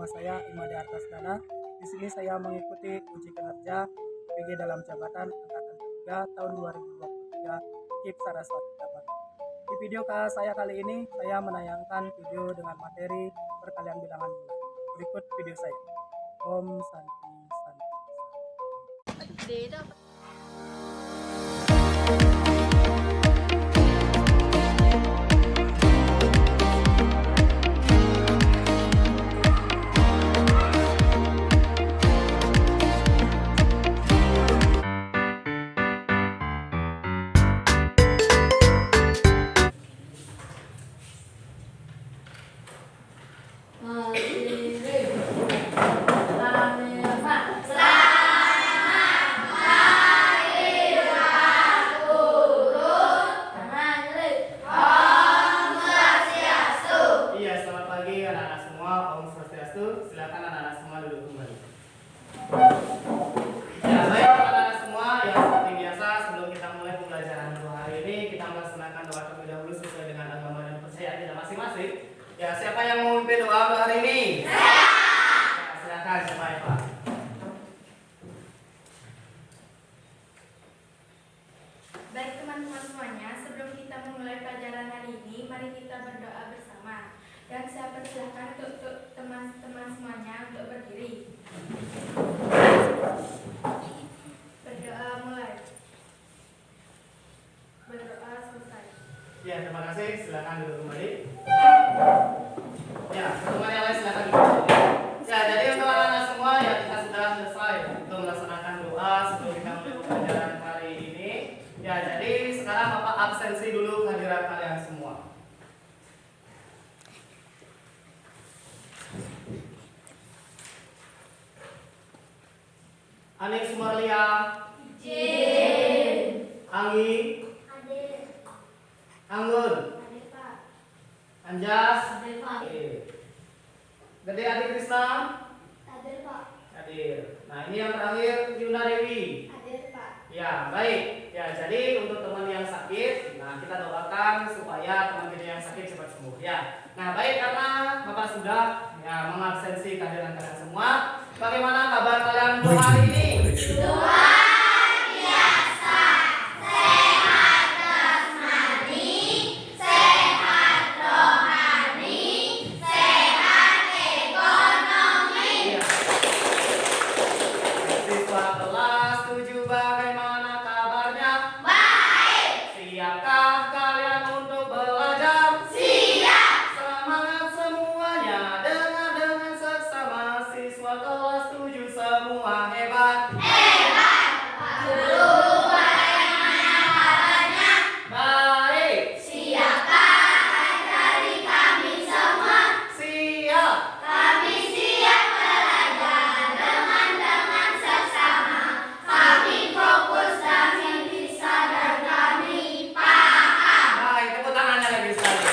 nama saya Imade Artasdana. Di sini saya mengikuti uji kinerja PG dalam jabatan angkatan 3 tahun 2023 KIP Saraswati Tabat. Di video saya kali ini, saya menayangkan video dengan materi perkalian bilangan bulat. Berikut video saya. Om Santi Santi. Silakan anak-anak semua duduk kembali. Ya, baik anak-anak semua, ya seperti biasa sebelum kita mulai pembelajaran untuk hari ini, kita melaksanakan doa terlebih dahulu sesuai dengan agama dan percayaan kita masing-masing. Ya, siapa yang mau memimpin doa untuk hari ini? Ya, silakan siapa ya Pak? Baik teman-teman semuanya, sebelum kita memulai pelajaran hari ini, mari kita berdoa bersama. Dan saya persilahkan untuk teman-teman semuanya untuk berdiri. Berdoa mulai. Berdoa selesai. Ya, terima kasih. Silakan duduk kembali. Ya, teman yang lain silakan duduk kembali. Ya, jadi untuk anak-anak semua ya kita sudah selesai untuk melaksanakan doa sebelum kita mulai pembelajaran hari ini. Ya, jadi sekarang Bapak absensi dulu kehadiran kalian semua. Anik Sumarlia, Izin. Anggi, Hadir. Anggun, Hadir Pak. Anjas, Hadir Pak. Gede Adi Krisna, Hadir Pak. hadir. Nah ini yang terakhir Yuna Dewi. Hadir Pak. Ya baik. Ya jadi untuk teman yang sakit, nah kita doakan supaya teman kita yang sakit cepat sembuh. Ya. Nah baik karena Bapak sudah ya mengabsensi kehadiran kalian semua. Bagaimana kabar kalian untuk hari ini? Luar biasa, sehat jasmani, sehat rohani, sehat ekonomi. Iya. Siswa kelas 7 bagaimana kabarnya? Baik, Siapkah kalian untuk belajar? siap, Semangat semuanya, dengar dengan seksama. Siswa kelas 7 semua hebat. hebat. Guru bagaimana kabarnya? Baik, Siapkah ajari kami semua? siap. Kami siap belajar dengan seksama. Kami fokus, kami bisa, dan kami paham. Baik, tepuk tangannya lagi sekali.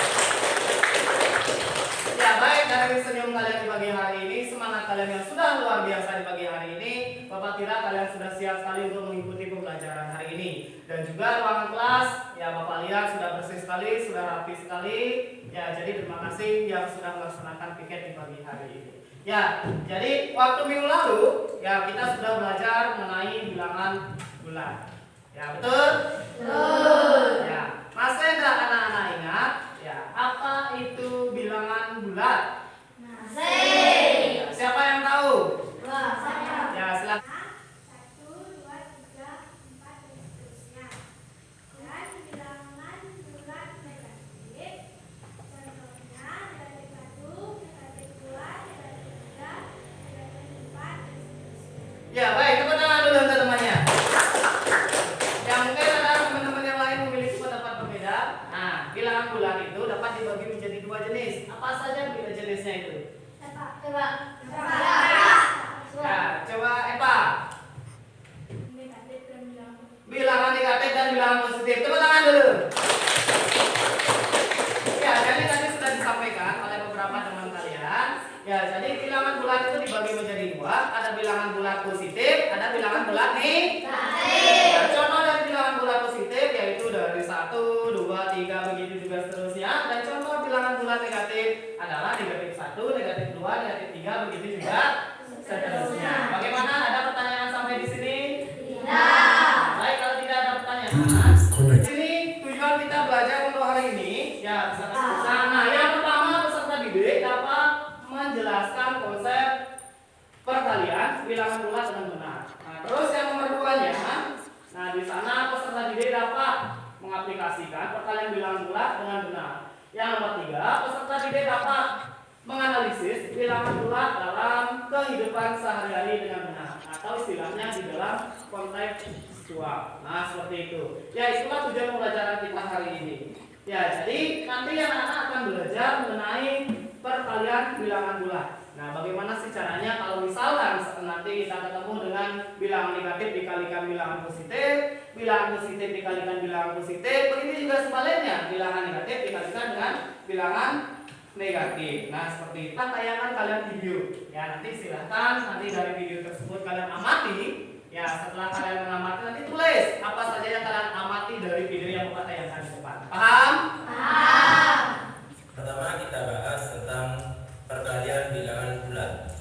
Ya baik, dari senyum kalian di pagi hari ini, semangat kalian yang sudah luar biasa di pagi hari ini, Bapak kira kalian sudah siap sekali untuk mengikuti pembelajaran hari ini. Dan juga ruangan kelas, ya Bapak lihat sudah bersih sekali, sudah rapi sekali. Ya jadi terima kasih yang sudah melaksanakan piket di pagi hari ini. Ya, jadi waktu minggu lalu, ya kita sudah belajar mengenai bilangan bulat. Ya betul? Betul. Ya, masih enggak anak-anak ingat? Ya, apa itu bilangan bulat? Masih. Ya, siapa yang tahu? Wah, saya. Ya, silakan. 1, 2, 3, 4, dan seterusnya. Dan bilangan bulat negatif. Contohnya negatif 1, negatif 2, negatif 3, negatif 4, dan seterusnya. Ya, baik, tepuk tangan dulu untuk temannya. Ya, mungkin ada teman-teman yang lain memiliki pendapat berbeda. Nah, bilangan bulat itu dapat dibagi menjadi dua jenis. Apa saja jenisnya itu? Ya, coba Eva. Negatif dan bilangan Bilangan negatif dan bilangan positif. Tepuk tangan dulu. Ya, jadi tadi sudah disampaikan oleh beberapa teman kalian. Ya, jadi bilangan bulat itu dibagi menjadi dua. Ada bilangan bulat positif, ada bilangan bulat negatif. Ya, contoh dari bilangan bulat positif yaitu dari 1, 2, 3 begitu juga seterusnya. Dan contoh bilangan bulat negatif adalah negatif 1, negatif 2, 2, negatif 3, begitu juga seterusnya. Bagaimana? Ada pertanyaan sampai di sini? Tidak. Baik, kalau tidak ada pertanyaan, di sini tujuan kita belajar untuk hari ini ya nah, yang pertama peserta didik dapat menjelaskan konsep perkalian bilangan bulat dengan benar. Nah, terus yang nomor 2-nya, nah di sana peserta didik dapat mengaplikasikan perkalian bilangan bulat dengan benar. Yang nomor 3, peserta didik dapat menganalisis bilangan bulat dalam kehidupan sehari-hari dengan benar, atau istilahnya di dalam konteks visual. Nah, seperti itu. Ya, itulah tujuan pembelajaran kita hari ini. Ya, jadi nanti anak-anak akan belajar mengenai perkalian bilangan bulat. Nah, bagaimana sih caranya kalau misalkan nanti kita ketemu dengan bilangan negatif dikalikan bilangan positif dikalikan bilangan positif, begitu juga sebaliknya, bilangan negatif dikalikan dengan bilangan negatif. Nah, seperti itu. Tayangan kalian video. Ya, nanti silahkan nanti dari video tersebut kalian amati. Ya, setelah kalian mengamati nanti tulis apa saja yang kalian amati dari video yang Bapak tayangkan di depan. Paham? Paham. Pertama kita bahas tentang perkalian bilangan bulat.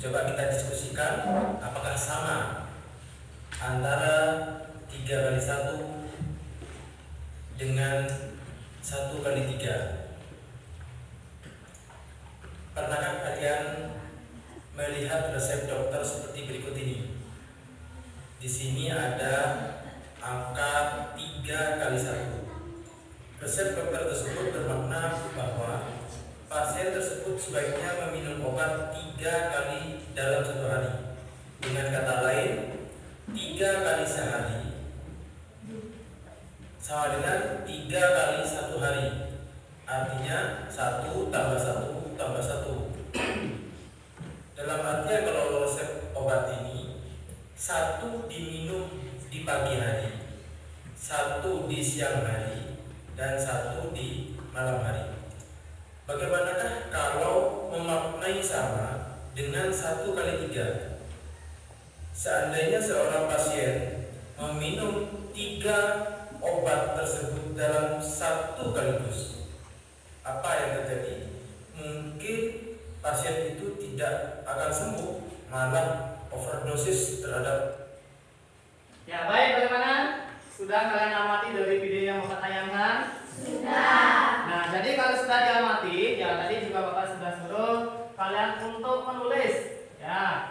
Coba kita diskusikan apakah sama antara 3 kali 1 dengan 1 kali 3. Pernahkah kalian melihat resep dokter seperti berikut ini? Di sini ada angka 3 kali 1. Resep dokter tersebut bermakna bahwa pasien tersebut sebaiknya meminum obat 3 kali dalam 1 hari. Dengan kata lain, 3 kali sehari sama dengan 3 kali 1 hari. Artinya 1 tambah 1 tambah 1. Dalam artian kalau resep obat ini 1 diminum di pagi hari, 1 di siang hari, dan 1 di malam hari. Bagaimanakah kalau memaknai sama dengan 1 kali 3? Seandainya seorang pasien meminum 3 obat tersebut dalam 1 kaligus, apa yang terjadi? Mungkin pasien itu tidak akan sembuh, malah overdosis terhadap. Ya, baik, bagaimana? Sudah kalian amati dari video yang Bapak tayangkan? Sudah. Nah, jadi kalau sudah diamati, ya tadi juga Bapak sudah suruh kalian untuk menulis. Ya,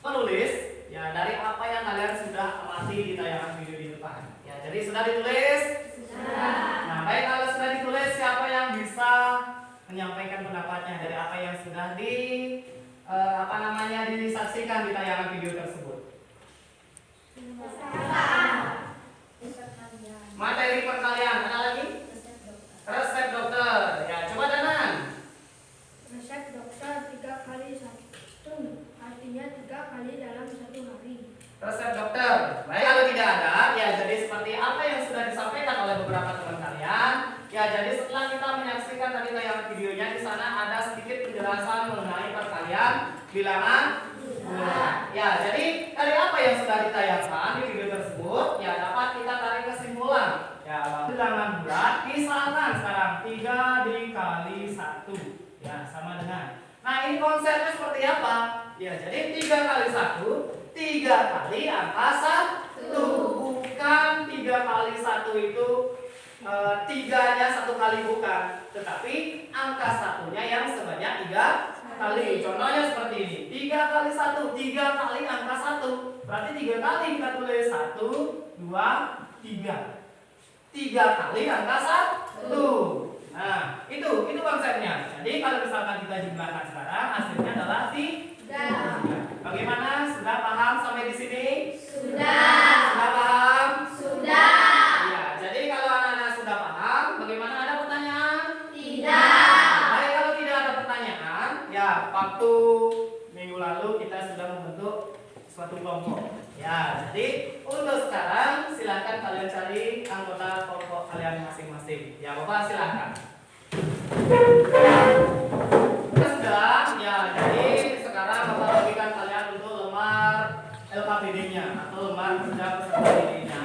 menulis ya dari apa yang kalian sudah amati di tayangan video di depan. Ya, jadi sudah ditulis? Sudah. Nah, baik, kalau sudah ditulis, siapa yang bisa menyampaikan pendapatnya dari apa yang sudah disaksikan di tayangan video tersebut? Materi perkalian, ada lagi? Resep dokter. Ya, coba Danan. Resep dokter 3 kali 1 artinya 3 kali dalam 1 hari. Resep dokter. Baik, kalau tidak ada, ya jadi seperti apa yang sudah disampaikan oleh beberapa teman kalian. Ya, jadi setelah kita menyaksikan tadi tayangan videonya, di sana ada sedikit penjelasan mengenai perkalian bilangan bulat. Ya, jadi dari apa yang sudah ditayangkan di video tersebut, ya dapat kita tarik kesimpulan. Ya, bilangan bulat misalkan sekarang 3 dikali 1. Ya, sama dengan. Nah, ini konsepnya seperti apa? Ya, jadi 3 kali 1, 3 kali angka 1. Bukan 3 kali 1 itu 3-nya 1 kali, bukan, tetapi angka 1-nya yang sebanyak 3 kali. Contohnya seperti ini, 3 kali 1, 3 kali angka 1, berarti 3 kali kita tulis 1, 2, 3. 3 kali angka 1. Nah, itu konsepnya. Jadi kalau misalkan kita jumlahkan sekarang, hasilnya adalah 3. Bagaimana? Sudah paham sampai di sini? Sudah. Sudah paham? Sudah. Ya, jadi kalau anak-anak sudah paham, bagaimana, ada pertanyaan? Tidak. Baik, kalau tidak ada pertanyaan, ya waktu minggu lalu kita sudah membentuk suatu kelompok. Ya, jadi untuk sekarang silahkan kalian cari anggota kelompok kalian masing-masing. Ya, Bapak silahkan. Sudah, ya jadi sekarang Bapak bagikan kalian untuk lembar LKPD-nya atau lembar kerja peserta didiknya.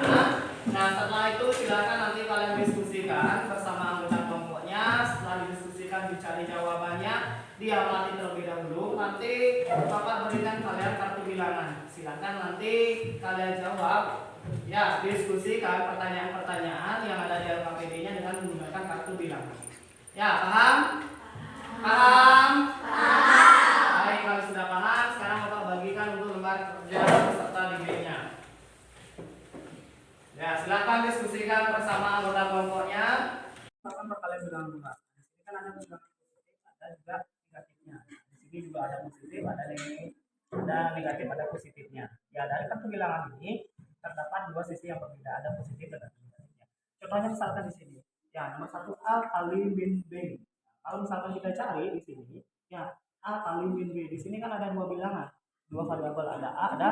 Nah, setelah itu silakan nanti kalian diskusikan bersama anggota kelompoknya. Setelah didiskusikan dicari jawabannya, diamati terlebih dahulu. Nanti Bapak berikan kalian kartu bilangan. Silakan nanti kalian jawab. Ya, diskusikan pertanyaan-pertanyaan yang ada di LKPD-nya dengan menggunakan kartu bilangan. Ya, paham? Paham? Baik, kalau sudah paham, sekarang Bapak bagikan untuk lembar kerja beserta nilainya. Ya, silakan diskusikan bersama anggota kelompoknya. Misalkan kalian bilang dua. Di sini kan ada bilangan positif, ada juga negatifnya. Di sini juga ada positif, ada negatif, ada positifnya. Ya, dari kartu bilangan ini terdapat dua sisi yang berbeda, ada positif dan ada negatifnya. Contohnya misalkan di sini, ya nomor 1A kali min B. Kalau misalkan kita cari di sini, ya A kali min B. Di sini kan ada dua bilangan, dua variabel, ada A, ada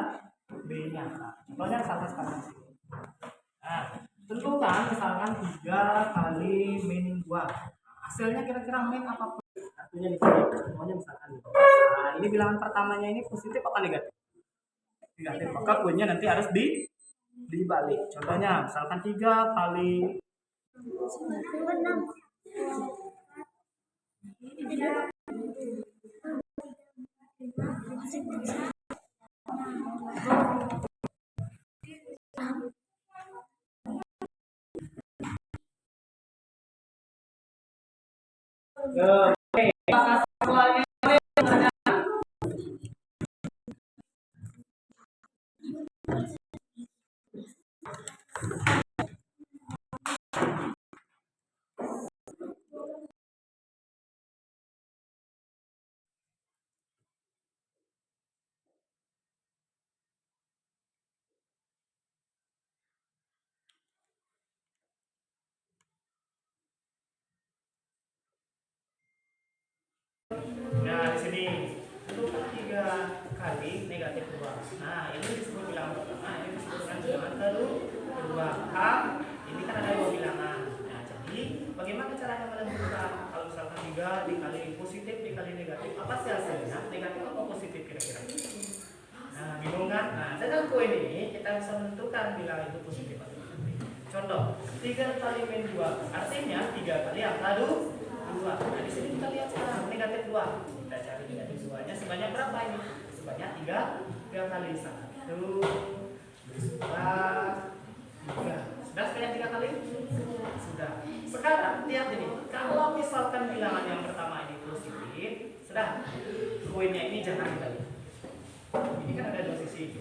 B-nya. Nah, contohnya misalkan sekarang di sini. Nah, tentukan misalkan 3 kali min 2. Hasilnya kira-kira min apa? Artinya di sini, contohnya misalkan. Nah, ini bilangan pertamanya ini positif apa negatif? Negatif. Maka kuenya nanti harus dibalik. Contohnya misalkan 3 kali Nah, di sini tentukan 3 kali negatif 2. Nah, ini disebut bilangan pertama, ini disebut bilangan kedua. Ini kan ada dua bilangan. Nah, jadi bagaimana caranya menentukan kalau misalkan 3 dikali positif dikali negatif, apa sih hasilnya? Negatif apa positif kira-kira? Nah, bingung kan? Nah, dengan koin ini kita bisa menentukan bilangan itu positif atau negatif. Contoh, 3 kali min 2, artinya 3 kali angka 2. Nah, di sini kita lihat sekarang negatif 2. Kita cari negatif 2-nya sebanyak berapa ini? Sebanyak 3 kali 1, 2, 3. Sudah sebanyak 3 kali? Sudah. Sekarang lihat ini, kalau misalkan bilangan yang pertama ini positif, sudah. Koinnya ini jangan dibalik. Ini kan ada dua sisi,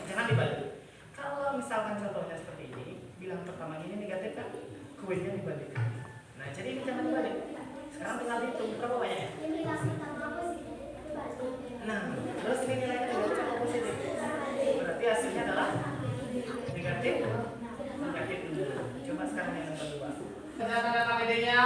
jangan dibalik. Kalau misalkan contohnya seperti ini, bilangan pertama ini negatif kan? Koinnya dibalik. Nah, jadi ini jangan dibalik. Sekarang tinggal hitung berapa banyaknya. Nah, terus ini nilainya negatif atau positif? Berarti hasilnya adalah negatif. Negatif dulu. Coba sekarang yang kedua. Kerjakan KPD-nya.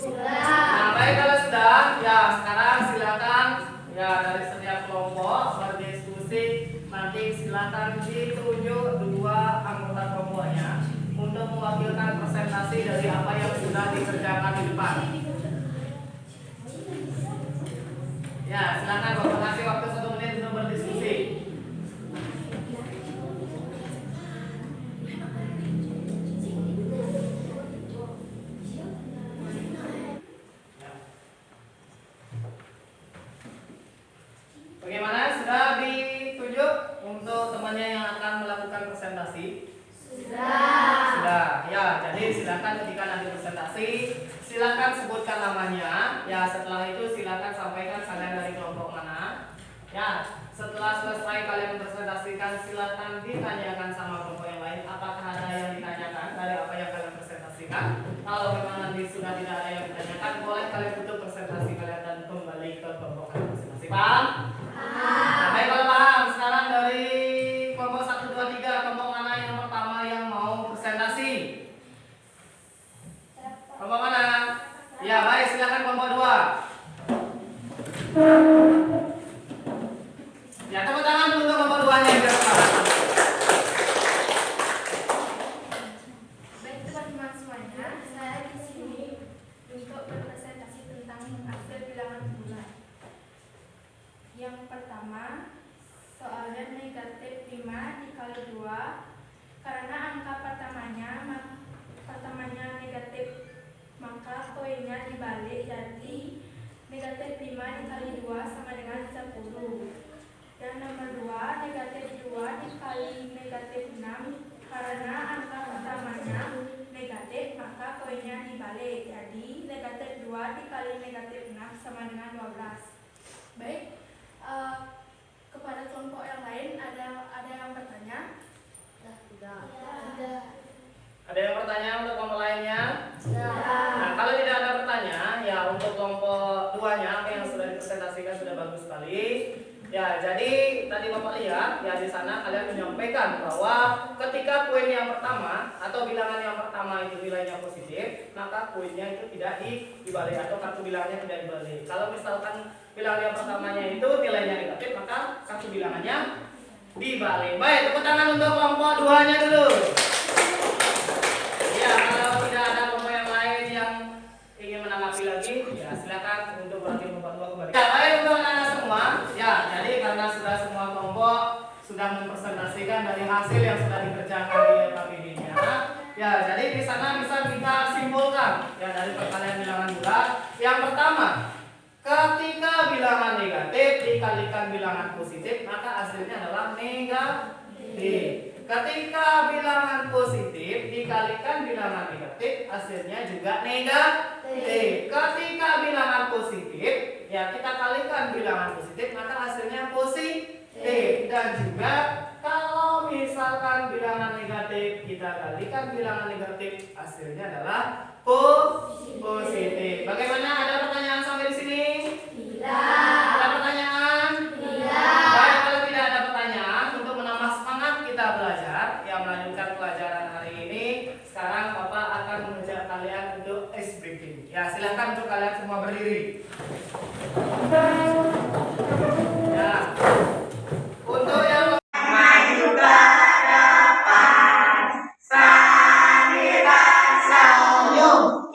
Nah, baik kalau sudah, ya sekarang silakan ya dari setiap kelompok berdiskusi. Nanti silakan ditunjuk 2 anggota kelompoknya untuk mewakilkan presentasi dari apa yang sudah dikerjakan di depan. Ya, silakan Bapak kasih waktu 1 menit untuk berdiskusi. Bagaimana? Sudah ditunjuk untuk temannya yang akan melakukan presentasi? Sudah. Ya, jadi silakan ketika nanti presentasi, silakan sebutkan namanya. Ya, setelah itu silakan sampaikan kalian dari kelompok mana. Ya, setelah selesai kalian presentasikan, silakan ditanyakan sama kelompok yang lain apakah ada yang ditanyakan dari apa yang kalian presentasikan. Kalau memang nanti sudah tidak ada yang ditanyakan, boleh kalian tutup presentasi kalian dan kembali ke kelompok kalian masing-masing. Paham? Nah, baik kalau paham, sekarang dari kelompok 1, 2, 3, kelompok mana yang pertama yang mau presentasi? Kelompok mana? Ya, baik, silakan kelompok 2. Ya, tepuk tangan untuk kelompok 2-nya yang sekarang. 2 dikali negatif 6 sama dengan 12. Baik, kepada kelompok yang lain ada yang bertanya? Tidak. Ada yang bertanya untuk kelompok lainnya? Nah, kalau tidak ada pertanyaan, ya untuk kelompok 2-nya apa yang sudah dipresentasikan sudah bagus sekali. Ya, jadi tadi Bapak lihat ya di sana kalian menyampaikan bahwa ketika poin yang pertama atau bilangan yang pertama itu nilainya positif, maka poinnya itu tidak dibalik atau kartu bilangannya tidak dibalik. Kalau misalkan bilangan yang pertamanya itu nilainya negatif, maka kartu bilangannya dibalik. Baik, tepuk tangan untuk kelompok 2-nya dulu. Ya, kalau tidak ada kelompok yang lain yang ingin menanggapi lagi, ya silakan untuk berarti kelompok 2 kembali. Ya, baik untuk anak-anak semua. Ya, jadi karena sudah semua kelompok sudah mempresentasikan dari hasil yang sudah dikerjakan di LKPD-nya. Ya, jadi di sana bisa kita simpulkan ya dari perkalian bilangan bulat. Yang pertama, ketika bilangan negatif dikalikan bilangan positif, maka hasilnya adalah negatif. Ketika bilangan positif dikalikan bilangan negatif, hasilnya juga negatif. Ketika bilangan positif, ya kita kalikan bilangan positif, maka hasilnya positif. Dan juga kalau misalkan bilangan negatif kita kalikan bilangan negatif, hasilnya adalah positif. Bagaimana? Ada pertanyaan sampai di sini? Tidak. Ada pertanyaan? Tidak. Baik, kalau tidak ada pertanyaan, untuk menambah semangat kita belajar, yang melanjutkan pelajaran hari ini, sekarang Bapak akan mengajak kalian untuk ice breaking. Ya, silahkan untuk kalian semua berdiri. Ya. Untuk yang maju ke depan, sambil senyum,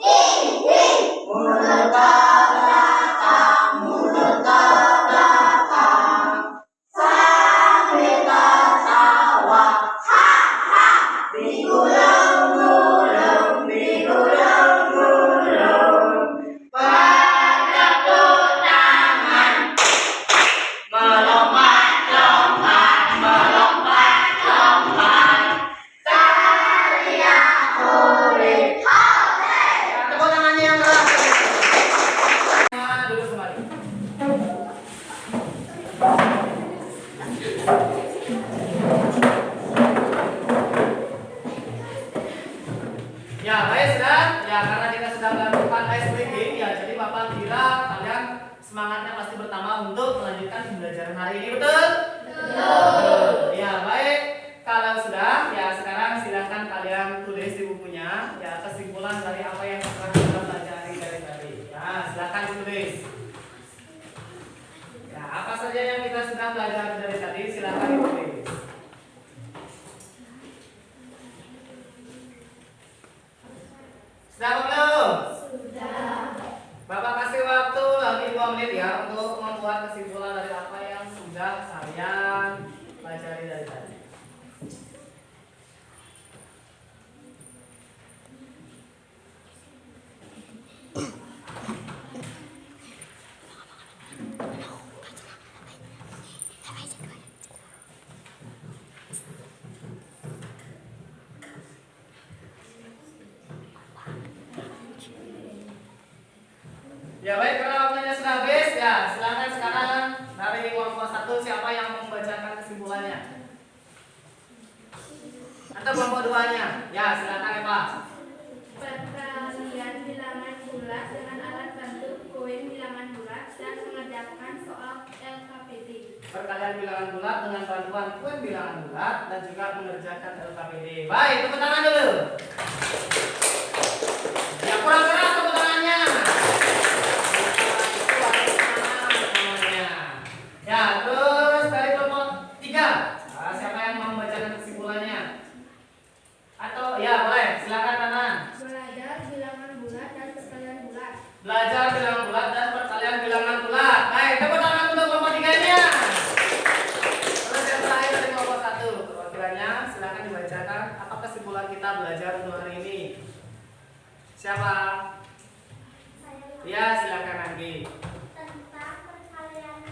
mundur ke belakang, sambil tertawa, digulung-gulung, bertepuk tangan, melompat-lompat, teriak hore, ya, tepuk tangannya yang keras. Duduk kembali. Ya, baik sudah. Ya, karena kita sudah melakukan ice breaking, ya jadi Bapak kira kalian semangatnya pasti bertambah untuk melanjutkan pembelajaran hari ini, betul? Betul. Ya, baik. Kalau sudah, ya sekarang silakan kalian tulis di bukunya ya kesimpulan dari apa yang telah kita pelajari dari tadi. Ya, silakan ditulis. Ya, apa saja yang kita sudah pelajari dari tadi, silakan ditulis. Sudah belum? Sudah. Bapak kasih waktu lagi 2 menit ya untuk membuat kesimpulan dari apa yang sudah kalian pelajari dari tadi. Ya baik, karena waktunya sudah habis, ya silakan sekarang dari kelompok 1 siapa yang membacakan kesimpulannya? Atau kelompok 2-nya? Ya silakan Eva. Perkalian bilangan bulat dengan alat bantu koin bilangan bulat dan mengerjakan soal LKPD. Perkalian bilangan bulat dengan bantuan koin bilangan bulat dan juga mengerjakan LKPD. Baik, tepuk tangan dulu. Ya kurang keras tepuk tangannya. Ya, terus dari kelompok 3. Nah, siapa yang mau membacakan kesimpulannya? Atau ya boleh, silakan Tanan. Belajar bilangan bulat dan perkalian bulat. Belajar bilangan bulat dan perkalian bilangan bulat. Baik, tepuk tangan untuk kelompok 3-nya. Terus yang terakhir dari kelompok 1. Perwakilannya silakan dibacakan apa kesimpulan kita belajar untuk hari ini. Siapa? Ya, silakan Anggi. Tentang perkalian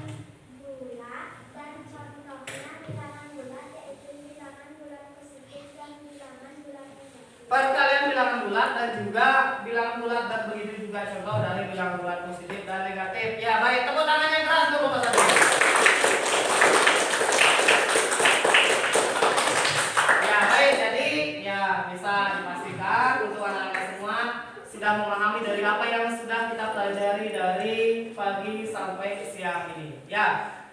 bulat dan contohnya bilangan bulat, yaitu bilangan bulat positif dan bilangan bulat negatif. Perkalian bilangan bulat bulat dan juga bilangan bulat, dan begitu juga contoh dari bilangan bulat positif dan negatif. Ya baik, tepuk tangan yang keras untuk Bapak satu. Ya baik, jadi ya bisa dipastikan untuk anak-anak semua sudah memahami dari apa yang sudah kita pelajari dari pagi sampai siang ini. Ya,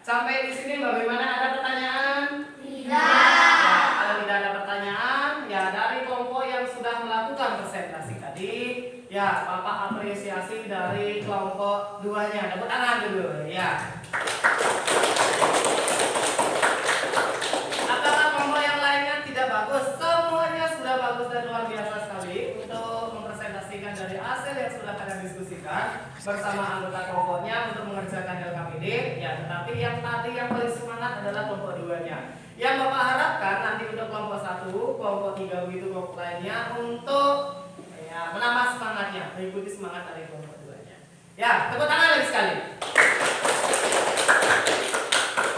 sampai di sini bagaimana, ada pertanyaan? Tidak. Ya, kalau tidak ada pertanyaan, ya dari kelompok yang sudah melakukan presentasi tadi, ya Bapak apresiasi dari kelompok duanya. Tepuk tangan dulu, ya. Apakah kelompok yang lainnya tidak bagus? Semuanya sudah bagus dan luar biasa sekali untuk mempresentasikan dari hasil yang sudah kalian diskusikan bersama anggota kelompoknya untuk mengerjakan LKPD. Ya, tetapi yang tadi yang paling semangat adalah kelompok duanya. Yang Bapak harapkan nanti untuk kelompok 1, kelompok 3 begitu kelompok lainnya untuk ya menambah semangatnya, mengikuti semangat dari kelompok duanya. Ya, tepuk tangan lagi sekali.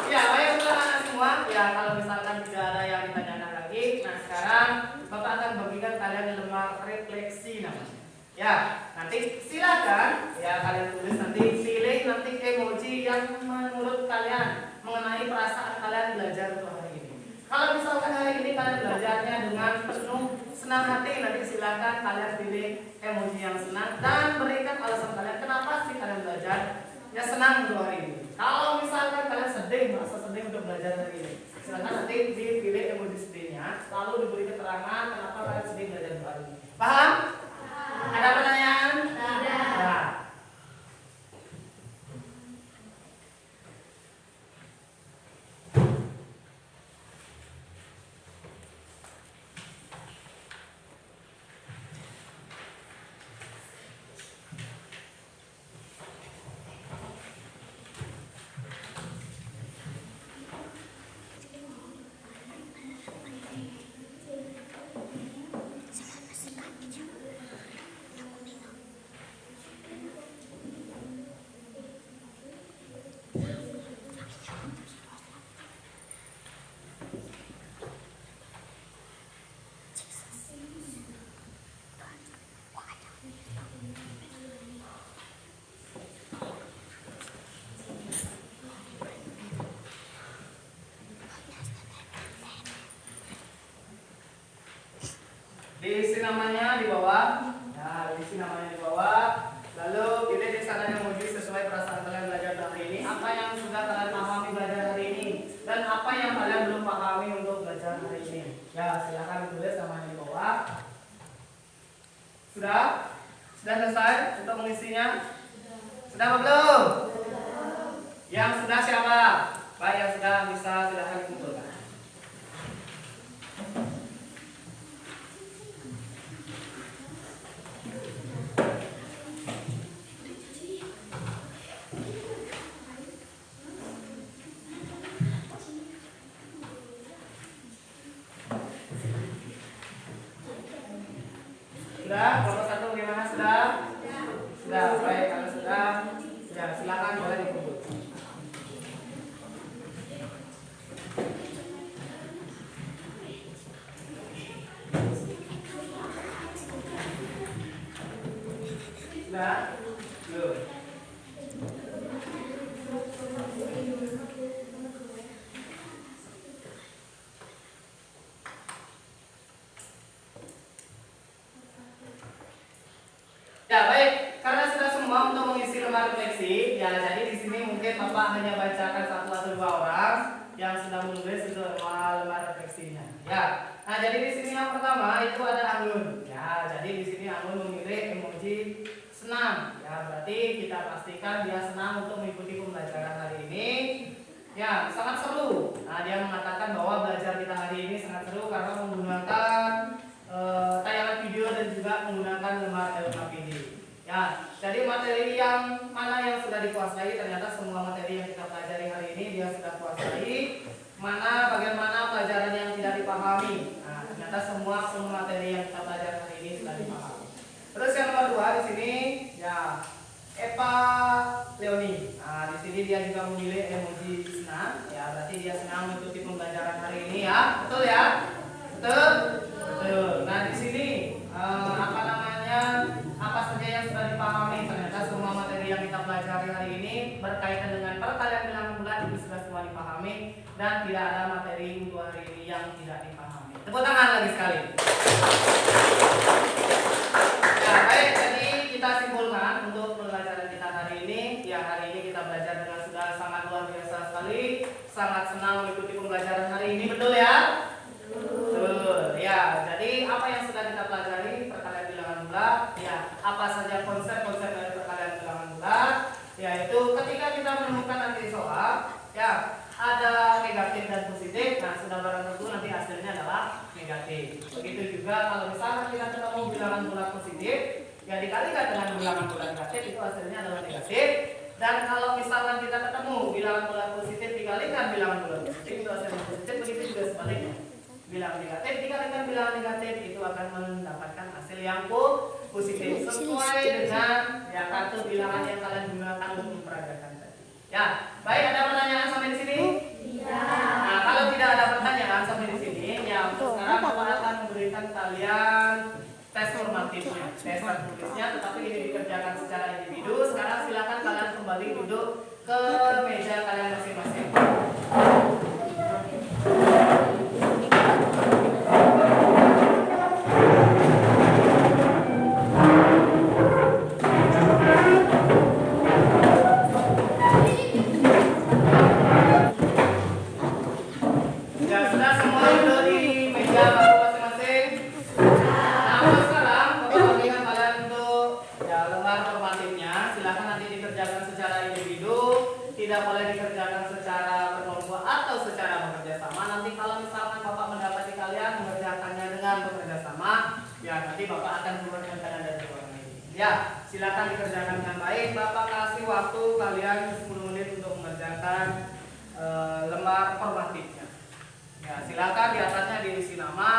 Ya, baik untuk anak semua. Ya, kalau misalkan tidak ada yang ditanyakan lagi, nah sekarang Bapak akan bagikan kalian lembar refleksi namanya. Ya, nanti silakan ya kalian tulis, nanti pilih nanti emoji yang menurut kalian mengenai perasaan kalian belajar untuk hari ini. Kalau misalkan hari ini kalian belajarnya dengan penuh senang hati, nanti silakan kalian pilih emoji yang senang dan berikan alasan kalian kenapa sih kalian belajar ya senang untuk hari ini. Kalau misalkan kalian sedih, merasa sedih untuk belajar hari ini, silakan nanti dipilih emoji sedihnya, lalu diberi keterangan kenapa kalian sedih belajar untuk hari ini. Paham? Ada pertanyaan? Tidak. Nah. Diisi namanya di bawah. Nah, diisi namanya di bawah. Lalu pilih di sana yang emoji sesuai perasaan kalian belajar hari ini. Apa yang sudah kalian pahami belajar hari ini dan apa yang kalian belum pahami untuk belajar hari ini. Ya, silakan tulis namanya di bawah. Sudah? Sudah selesai untuk mengisinya? Sudah apa belum? Yang sudah siapa? Baik, yang sudah bisa silakan dikumpulkan. Sudah, kelompok 1 bagaimana? Sudah? Sudah, baik, kalau sudah, ya silakan boleh dikumpul. Sudah? Belum. Ya baik, karena sudah semua untuk mengisi lembar refleksi, ya jadi di sini mungkin Bapak hanya bacakan 1 atau 2 orang yang sudah menulis itu lembar refleksinya. Ya, nah jadi di sini yang pertama itu ada Anggun. Ya, jadi di sini Anggun memilih emoji senang. Ya, berarti kita pastikan dia senang untuk mengikuti pembelajaran hari ini. Ya, sangat seru. Nah, dia mengatakan bahwa belajar kita hari ini sangat seru karena menggunakan tayangan video dan juga menggunakan lembar LKPD. Ya, jadi materi yang mana yang sudah dikuasai, ternyata semua materi yang kita pelajari hari ini dia sudah kuasai. Bagaimana pelajaran yang tidak dipahami. Nah, ternyata semua materi yang kita pelajari hari ini sudah dipahami. Terus yang nomor 2 di sini, ya Eva Leoni. Nah, di sini dia juga memilih emoji senang. Ya, berarti dia senang mengikuti pembelajaran hari ini ya. Betul ya? Betul? Betul. Nah, di sini apa namanya? hari ini berkaitan dengan perkalian bilangan bulat itu sudah semua dipahami dan tidak ada materi untuk hari ini yang tidak dipahami. Tepuk tangan lagi sekali. Ya, baik, jadi kita simpulkan untuk pelajaran kita hari ini. Ya, hari ini kita belajar dengan sudah sangat luar biasa sekali. Sangat senang mengikuti pembelajaran hari ini, betul ya? Betul. Ya, jadi apa yang sudah kita pelajari perkalian bilangan bulat? Ya, apa saja konsep-konsep dari perkalian bilangan bulat? Yaitu ketika kita menemukan nanti soal, ya ada negatif dan positif. Nah, sudah barang tentu nanti hasilnya adalah negatif. Begitu juga kalau misalnya kita ketemu bilangan bulat positif, ya dikalikan dengan bilangan bulat negatif, itu hasilnya adalah negatif. Dan kalau misalnya kita ketemu bilangan bulat positif dikalikan bilangan bulat positif, itu hasilnya positif. Begitu juga sebaliknya. Bilangan negatif dikalikan bilangan negatif, itu akan mendapatkan hasil yang positif sesuai dengan ya kartu bilangan yang kalian gunakan untuk mempraktekkan tadi. Ya, baik, ada pertanyaan sampai di sini? Iya. Nah, kalau tidak ada pertanyaan sampai di sini, ya untuk sekarang Bapak akan memberikan kalian tes formatifnya, tes tertulisnya, tetapi ini dikerjakan secara individu. Sekarang silakan kalian kembali duduk ke meja kalian masing-masing. Tidak boleh dikerjakan secara berkelompok atau secara bekerja sama. Nanti kalau misalkan Bapak mendapati kalian mengerjakannya dengan bekerja sama, ya nanti Bapak akan keluarkan kalian dari ruangan ini. Ya, silakan dikerjakan dengan baik. Bapak kasih waktu kalian 10 menit untuk mengerjakan lembar formatifnya. Ya, silakan di atasnya diisi nama,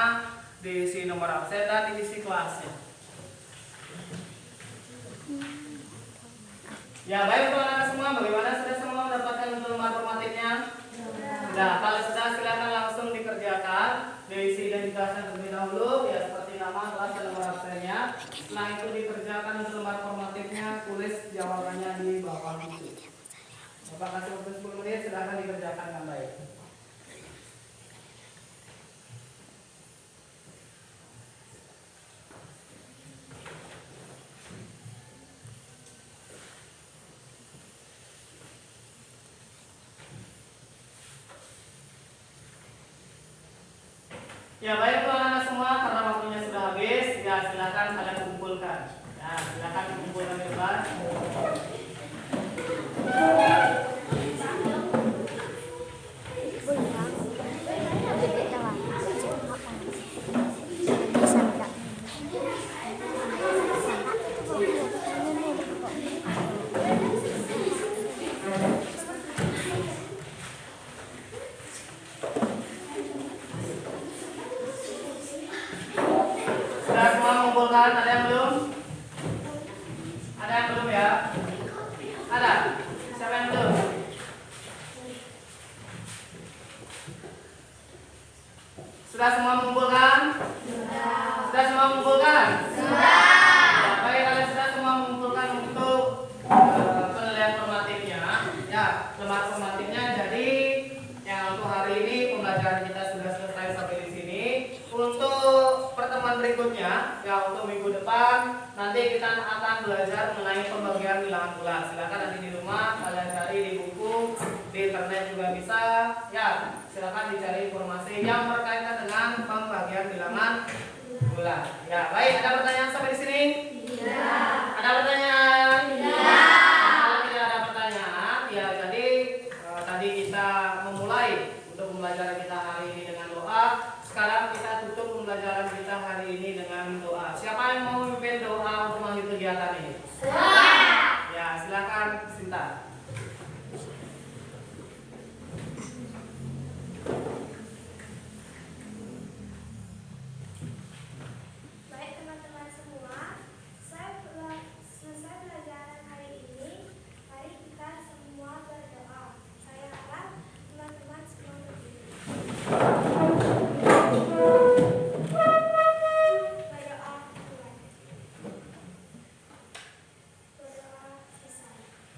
diisi nomor absen dan diisi kelasnya. Ya, baik untuk anak semua, bagaimana sudah semua mendapatkan untuk lembar formatifnya? Sudah, kalau sudah silakan langsung dikerjakan. Diisi identitasnya terlebih dahulu, ya seperti nama, kelas, dan nomor absennya. Setelah itu dikerjakan untuk lembar formatifnya, tulis jawabannya di bawah itu. Bapak kasih waktu 10 menit, silakan dikerjakan dengan baik. Ya, baik anak-anak semua, karena waktunya sudah habis, ya silakan kalian kumpulkan. Ya, silakan kumpulkan di depan. Ada yang belum? Ada yang belum ya? Ada? Siapa yang belum? Sudah semua mengumpulkan? Sudah semua mengumpulkan? Sudah. Baik, kalian sudah semua mengumpulkan untuk penilaian formatifnya. Ya, lembar formatifnya. Jadi yang untuk hari ini pembelajaran kita sudah selesai sampai di sini. Untuk pertemuan berikutnya, ya untuk minggu depan nanti kita akan belajar mengenai pembagian bilangan bulat. Silakan nanti di rumah kalian cari di buku, di internet juga bisa. Ya, silakan dicari informasi yang berkaitan dengan pembagian bilangan bulat. Ya, baik. Ada pertanyaan sampai di sini? Iya. Ada pertanyaan? Iya. Kalau tidak ada pertanyaan, ya jadi tadi kita memulai untuk pembelajaran kita hari ini dengan doa. Sekarang kita tutup pembelajaran kita hari ini dengan doa. Siapa yang mau memimpin doa untuk melanjutkan kegiatan ini? Ya, silakan Sinta. Baik teman-teman semua, selesai pelajaran hari ini, mari kita semua berdoa. Saya harap teman-teman semua berdiri. Berdoa Tuhan.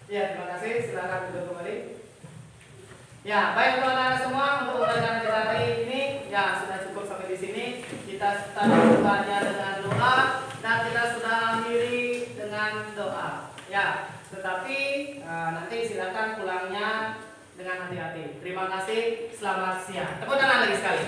Ya, terima kasih. Silakan duduk kembali. Ya, baik untuk anak-anak semua, untuk pembelajaran kita hari ini ya sudah cukup sampai di sini. Kita tadi bukanya dengan doa dan kita sudah akhiri dengan doa. Ya, tetapi nanti silakan pulangnya dengan hati-hati. Terima kasih. Selamat siang. Tepuk tangan lagi sekali.